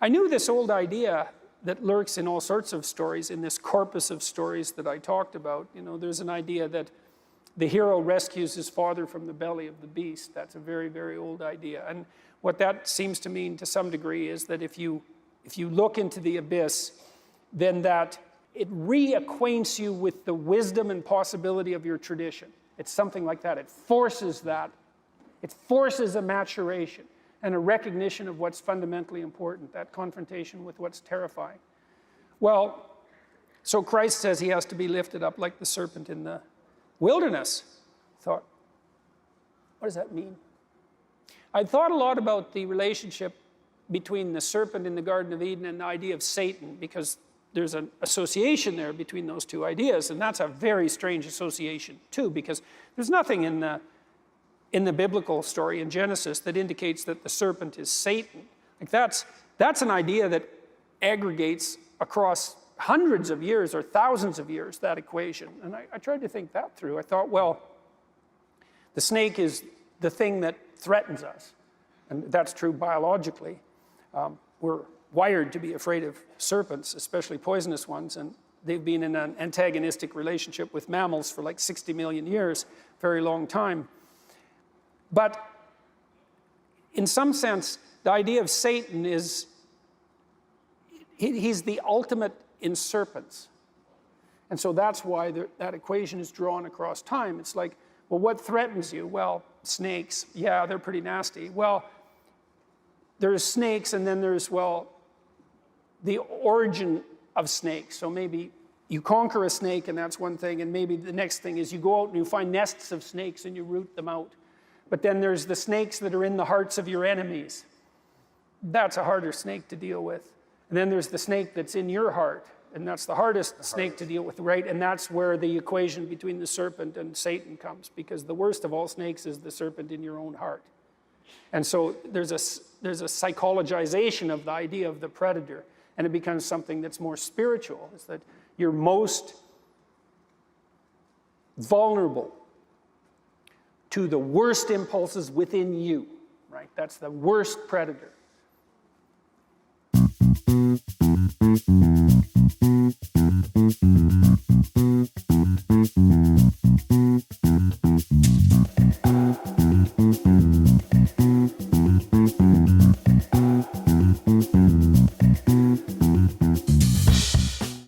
I knew this old idea that lurks in all sorts of stories, in this corpus of stories that I talked about. You know, there's an idea that the hero rescues his father from the belly of the beast. That's a very, very old idea. And what that seems to mean to some degree is that if you look into the abyss, then that it reacquaints you with the wisdom and possibility of your tradition. It's something like that. It forces that. It forces a maturation and a recognition of what's fundamentally important, that confrontation with what's terrifying. Well, so Christ says he has to be lifted up like the serpent in the wilderness. I thought, what does that mean? I thought a lot about the relationship between the serpent in the Garden of Eden and the idea of Satan, because there's an association there between those two ideas, and that's a very strange association too, because there's nothing in the biblical story in Genesis that indicates that the serpent is Satan. Like that's an idea that aggregates across hundreds of years or thousands of years, that equation. And I tried to think that through. I thought, well, the snake is the thing that threatens us, and that's true biologically. We're wired to be afraid of serpents, especially poisonous ones, and they've been in an antagonistic relationship with mammals for like 60 million years, very long time. But in some sense, the idea of Satan is, he's the ultimate in serpents. And so that's why that equation is drawn across time. It's like, well, what threatens you? Well, snakes. Yeah, they're pretty nasty. Well, there's snakes, and then there's, well, the origin of snakes. So maybe you conquer a snake, and that's one thing, and maybe the next thing is you go out and you find nests of snakes and you root them out. But then there's the snakes that are in the hearts of your enemies. That's a harder snake to deal with. And then there's the snake that's in your heart, and that's the hardest snake to deal with, right? And that's where the equation between the serpent and Satan comes, because the worst of all snakes is the serpent in your own heart. And so there's a psychologization of the idea of the predator, and it becomes something that's more spiritual. It's that you're most vulnerable to the worst impulses within you, right? That's the worst predator.